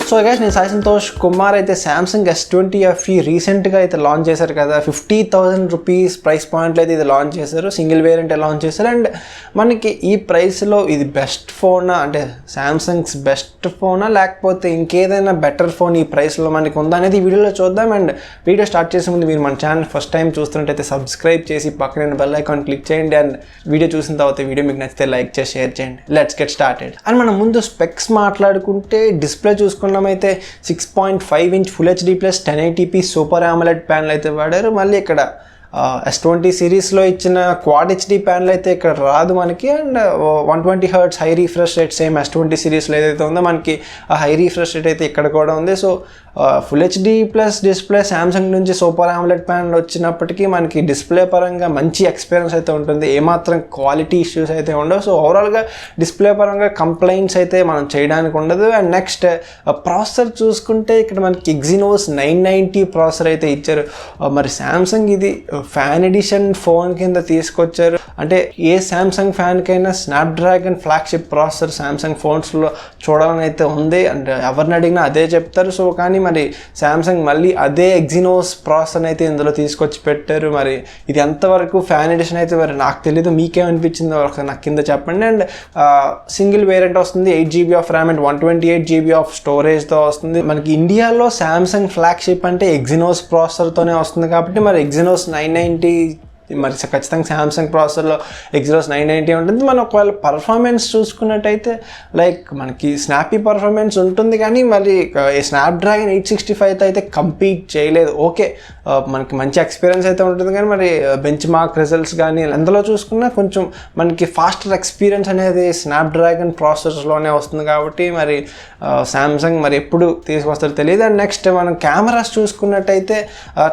So guys నేను సాయి సంతోష్ కుమార్ అయితే Samsung S20 FE రీసెంట్గా అయితే లాంచ్ చేశారు కదా. 50,000 రూపీస్ ప్రైస్ పాయింట్లో అయితే ఇది లాంచ్ చేశారు. సింగిల్ వేరియంట్ లాంచ్ చేశారు. అండ్ మనకి ఈ ప్రైస్లో ఇది బెస్ట్ ఫోనా అంటే సామ్సంగ్స్ బెస్ట్ ఫోనా లేకపోతే ఇంకేదైనా బెటర్ ఫోన్ ఈ ప్రైస్లో మనకి ఉందా అనేది ఈ వీడియోలో చూద్దాం. అండ్ వీడియో స్టార్ట్ చేసే ముందు మీరు మన ఛానల్ ఫస్ట్ టైం చూస్తున్నట్టయితే సబ్స్క్రైబ్ చేసి పక్కన బెల్ ఐకాన్ క్లిక్ చేయండి. అండ్ వీడియో చూసిన తర్వాత వీడియో మీకు నచ్చితే లైక్ చేసి షేర్ చేయండి. Let's get started. అండ్ మనం ముందు స్పెక్స్ మాట్లాడుకుంటే డిస్ప్లే చూసుకున్నామైతే 6.5 inch full HD plus 1080p super AMOLED panel అయితే వాడారు. మళ్ళీ ఇక్కడ S20 సిరీస్లో ఇచ్చిన క్వాడ్ హెచ్డి ప్యానల్ అయితే ఇక్కడ రాదు మనకి. And 120 Hz high refresh rate same S20 సిరీస్లో ఏదైతే ఉందో మనకి ఆ హై రీఫ్రెష్ రేట్ అయితే ఇక్కడ కూడా ఉంది. So full HD plus display Samsung నుంచి సూపర్ AMOLED ప్యానల్ వచ్చినప్పటికీ మనకి డిస్ప్లే పరంగా మంచి ఎక్స్పీరియన్స్ అయితే ఉంటుంది. ఏమాత్రం క్వాలిటీ ఇష్యూస్ అయితే ఉండవు. సో ఓవరాల్గా డిస్ప్లే పరంగా కంప్లైంట్స్ అయితే మనం చేయడానికి ఉండదు. అండ్ నెక్స్ట్ ప్రాసెసర్ చూసుకుంటే ఇక్కడ మనకి ఎగ్జినోస్ 990 ప్రాసెసర్ అయితే ఇచ్చారు. మరి సామ్సంగ్ ఇది ఫ్యాన్ ఎడిషన్ ఫోన్ కింద తీసుకొచ్చారు. అంటే ఏ సామ్సంగ్ ఫ్యాన్కైనా స్నాప్డ్రాగన్ ఫ్లాగ్షిప్ ప్రాసెసర్ సామ్సంగ్ ఫోన్స్లో చూడాలని అయితే ఉంది. అండ్ ఎవరిని అడిగినా అదే చెప్తారు. సో కానీ మరి సామ్సంగ్ మళ్ళీ అదే ఎగ్జినోస్ ప్రాసెసర్ అయితే ఇందులో తీసుకొచ్చి పెట్టారు. మరి ఇది ఎంతవరకు ఫ్యాన్ ఎడిషన్ అయితే మరి నాకు తెలీదు. మీకేమనిపించిందో నాకు కింద చెప్పండి. అండ్ సింగిల్ వేరియంట్ వస్తుంది. 8GB of RAM and 128GB of స్టోరేజ్తో వస్తుంది. మనకి ఇండియాలో సామ్సంగ్ ఫ్లాగ్షిప్ అంటే ఎగ్జినోస్ ప్రాసెసర్తోనే వస్తుంది కాబట్టి మరి ఎగ్జినోస్ 990 మరి ఖచ్చితంగా సామ్సంగ్ ప్రాసెసర్లో ఎగ్జినోస్ 990 ఉంటుంది. మనం ఒకవేళ పర్ఫార్మెన్స్ చూసుకున్నట్టయితే లైక్ మనకి స్నాపీ పర్ఫార్మెన్స్ ఉంటుంది. కానీ మరి స్నాప్డ్రాగన్ 865 అయితే కంపీట్ చేయలేదు. ఓకే మనకి మంచి ఎక్స్పీరియన్స్ అయితే ఉంటుంది. కానీ మరి బెంచ్ మార్క్ రిజల్ట్స్ కానీ అందులో చూసుకున్నా కొంచెం మనకి ఫాస్టర్ ఎక్స్పీరియన్స్ అనేది స్నాప్డ్రాగన్ ప్రాసెసర్స్లోనే వస్తుంది. కాబట్టి మరి సామ్సంగ్ మరి ఎప్పుడు తీసుకొస్తారో తెలియదు. అండ్ నెక్స్ట్ మనం కెమెరాస్ చూసుకున్నట్టయితే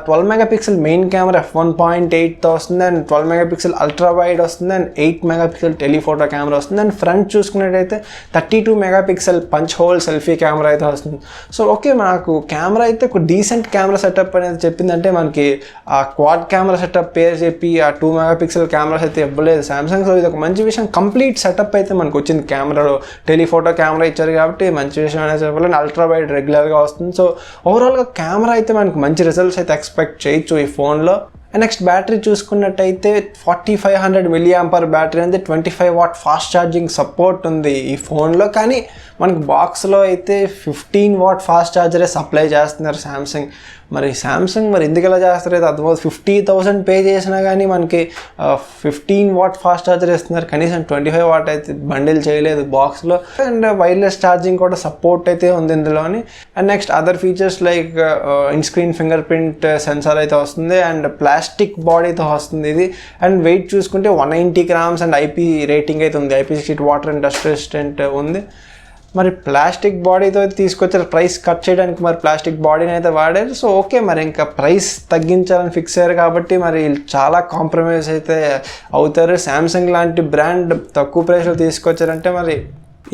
12 మెగాపిక్సెల్ మెయిన్ కెమెరా f1.8తో వస్తుంది. అండ్ 12 మెగాపిక్సెల్ అల్ట్రా వైడ్ వస్తుంది. అండ్ 8 మెగాపిక్సెల్ టెలిఫోటో కెమెరా వస్తుంది. అండ్ ఫ్రంట్ చూసుకున్నట్టయితే 32 megapixel punch whole selfie camera అయితే వస్తుంది. సో ఓకే మనకు కెమెరా అయితే ఒక డీసెంట్ కెమెరా సెటప్ అనేది చెప్పిందంటే మనకి ఆ క్వాడ్ కెమెరా సెటప్ పేరు చెప్పి ఆ 2 మెగాపిక్సెల్ కెమెరాస్ అయితే ఇవ్వలేదు సామ్సంగ్. సో ఇది ఒక మంచి విషయం. కంప్లీట్ సెటప్ అయితే మనకు వచ్చింది. కెమెరాలో టెలిఫోటో కెమెరా ఇచ్చారు కాబట్టి మంచి విషయం అనేది చెప్పాలని అండ్ అల్ట్రా వైడ్ రెగ్యులర్గా వస్తుంది. సో ఓవరాల్గా కెమెరా అయితే మనకు మంచి రిజల్ట్స్ అయితే ఎక్స్పెక్ట్ చేయొచ్చు ఈ ఫోన్లో. అండ్ నెక్స్ట్ బ్యాటరీ చూసుకున్నట్టయితే 4500 mAh బ్యాటరీ అనేది 25W ఫాస్ట్ ఛార్జింగ్ సపోర్ట్ ఉంది ఈ ఫోన్లో. కానీ మనకి బాక్స్లో అయితే 15W ఫాస్ట్ ఛార్జరే సప్లై చేస్తున్నారు సామ్సంగ్. మరి సామ్సంగ్ మరి ఎందుకు ఎలా చేస్తారు అయితే అర్థమవుతుంది. 50,000 పే చేసినా కానీ మనకి 15W ఫాస్ట్ ఛార్జర్ ఇస్తున్నారు. కనీసం 25W అయితే బండిల్ చేయలేదు బాక్స్లో. అండ్ వైర్లెస్ ఛార్జింగ్ కూడా సపోర్ట్ అయితే ఉంది ఇందులోని. And next other features like in screen finger print censor అయితే వస్తుంది. అండ్ ప్లాస్టిక్ బాడీతో వస్తుంది ఇది. అండ్ వెయిట్ చూసుకుంటే 190 grams అండ్ IP రేటింగ్ అయితే ఉంది. IP68 water and dust resistant ఉంది. మరి ప్లాస్టిక్ బాడీతో తీసుకొచ్చారు. ప్రైస్ కట్ చేయడానికి మరి ప్లాస్టిక్ బాడీని అయితే వాడారు. సో ఓకే మరి ఇంకా ప్రైస్ తగ్గించాలని ఫిక్స్ అయ్యారు కాబట్టి మరి చాలా కాంప్రమైజ్ అయితే అవుతారు. సామ్సంగ్ లాంటి బ్రాండ్ తక్కువ ప్రైస్లో తీసుకొచ్చారంటే మరి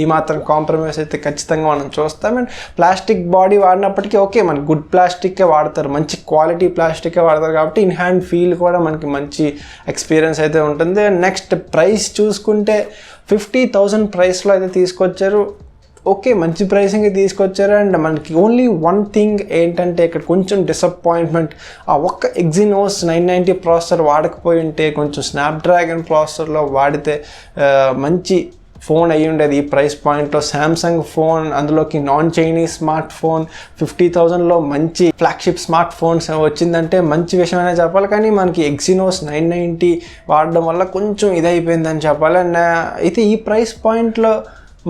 ఈ మాత్రం కాంప్రమైజ్ అయితే ఖచ్చితంగా మనం చూస్తాం. అండ్ ప్లాస్టిక్ బాడీ వాడినప్పటికీ ఓకే మనకి గుడ్ ప్లాస్టిక్కే వాడతారు. మంచి క్వాలిటీ ప్లాస్టిక్కే వాడతారు కాబట్టి ఇన్ హ్యాండ్ ఫీల్ కూడా మనకి మంచి ఎక్స్పీరియన్స్ అయితే ఉంటుంది. అండ్ నెక్స్ట్ ప్రైస్ చూసుకుంటే 50,000 ప్రైస్లో అయితే తీసుకొచ్చారు. ఓకే మంచి ప్రైసింగ్ తీసుకొచ్చారు. అండ్ మనకి ఓన్లీ వన్ థింగ్ ఏంటంటే ఇక్కడ కొంచెం డిసప్పాయింట్మెంట్. ఆ ఒక్క ఎగ్జినోస్ 990 ప్రాసెసర్ వాడకపోయి ఉంటే కొంచెం స్నాప్డ్రాగన్ ప్రాసెసర్లో వాడితే మంచి ఫోన్ అయ్యి ఉండేది ఈ ప్రైస్ పాయింట్లో. సామ్సంగ్ ఫోన్ అందులోకి నాన్ చైనీస్ స్మార్ట్ ఫోన్ 50,000లో మంచి ఫ్లాగ్షిప్ స్మార్ట్ ఫోన్స్ వచ్చిందంటే మంచి విషయం అనే చెప్పాలి. కానీ మనకి ఎగ్జినోస్ 990 వాడడం వల్ల కొంచెం ఇదైపోయిందని చెప్పాలి. అండ్ అయితే ఈ ప్రైస్ పాయింట్లో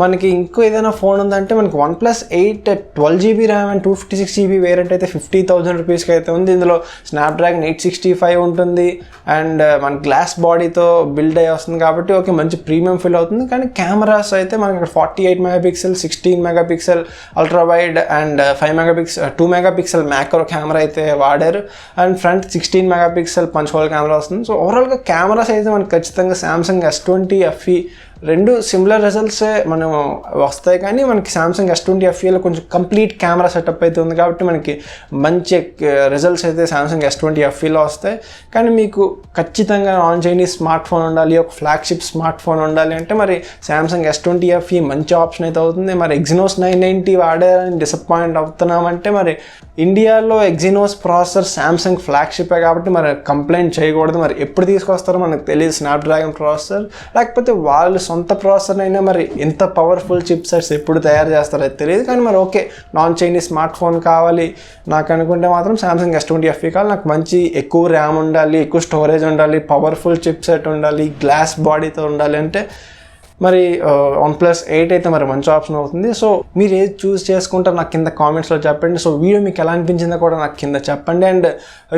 మనకి ఇంకో ఏదైనా ఫోన్ ఉందంటే మనకి OnePlus 8 12GB RAM and 256GB variant అయితే 50,000 రూపీస్కి అయితే ఉంది. ఇందులో స్నాప్డ్రాగన్ 865 ఉంటుంది. అండ్ మన గ్లాస్ బాడీతో బిల్డ్ అయ్యి వస్తుంది కాబట్టి ఓకే మంచి ప్రీమియం ఫీల్ అవుతుంది. కానీ కెమెరాస్ అయితే మనకి 48 megapixel 16 megapixel ultra wide and 2 megapixel macro camera అయితే వాడారు. And front 16 megapixel punch hole camera వస్తుంది. సో ఓవరాల్గా కెమెరాస్ అయితే మనకి ఖచ్చితంగా సామ్సంగ్ S20 FE రెండు సిమిలర్ రిజల్ట్సే మనం వస్తాయి, కానీ మనకి సామ్సంగ్ S20 FEలో కొంచెం కంప్లీట్ కెమెరా సెటప్ అయితే ఉంది కాబట్టి మనకి మంచి రిజల్ట్స్ అయితే సామ్సంగ్ S20 FEలో వస్తాయి. కానీ మీకు ఖచ్చితంగా నాన్ చైనీస్ స్మార్ట్ ఫోన్ ఉండాలి, ఒక ఫ్లాగ్షిప్ స్మార్ట్ ఫోన్ ఉండాలి అంటే మరి సామ్సంగ్ S20 FE మంచి ఆప్షన్ అయితే అవుతుంది. మరి Exynos 990 వాడారని డిసప్పాయింట్ అవుతున్నామంటే మరి ఇండియాలో Exynos ప్రాసెసర్ సామ్సంగ్ ఫ్లాగ్షిప్పే కాబట్టి మరి కంప్లైంట్ చేయకూడదు. మరి ఎప్పుడు తీసుకొస్తారో మనకు తెలియదు స్నాప్డ్రాగన్ ప్రాసెసర్, లేకపోతే వాళ్ళు సొంత ప్రాసెసర్ అయినా మరి ఎంత పవర్ఫుల్ చిప్ సెట్స్ ఎప్పుడు తయారు చేస్తారో అది తెలియదు. కానీ మరి okay, non Chinese smart phone కావాలి నాకు అనుకుంటే మాత్రం సామ్సంగ్ S20 FE కావాలి. నాకు మంచి ఎక్కువ ర్యామ్ ఉండాలి, ఎక్కువ స్టోరేజ్ ఉండాలి, పవర్ఫుల్ చిప్ సెట్ ఉండాలి, గ్లాస్ బాడీతో ఉండాలి అంటే మరి OnePlus 8 అయితే మరి మంచి ఆప్షన్ అవుతుంది. సో మీరు ఏది చూస్ చేసుకుంటారో నాకు కింద కామెంట్స్లో చెప్పండి. సో వీడియో మీకు ఎలా అనిపించిందో కూడా నాకు కింద చెప్పండి. అండ్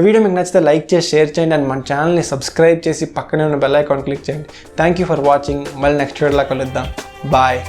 వీడియో మీకు నచ్చితే లైక్ చేసి షేర్ చేయండి. అండ్ మన ఛానల్ని సబ్స్క్రైబ్ చేసి పక్కనే ఉన్న బెల్ ఐకాన్ క్లిక్ చేయండి. Thank you for watching. మళ్ళీ నెక్స్ట్ వీడియోలో కలుద్దాం. బాయ్.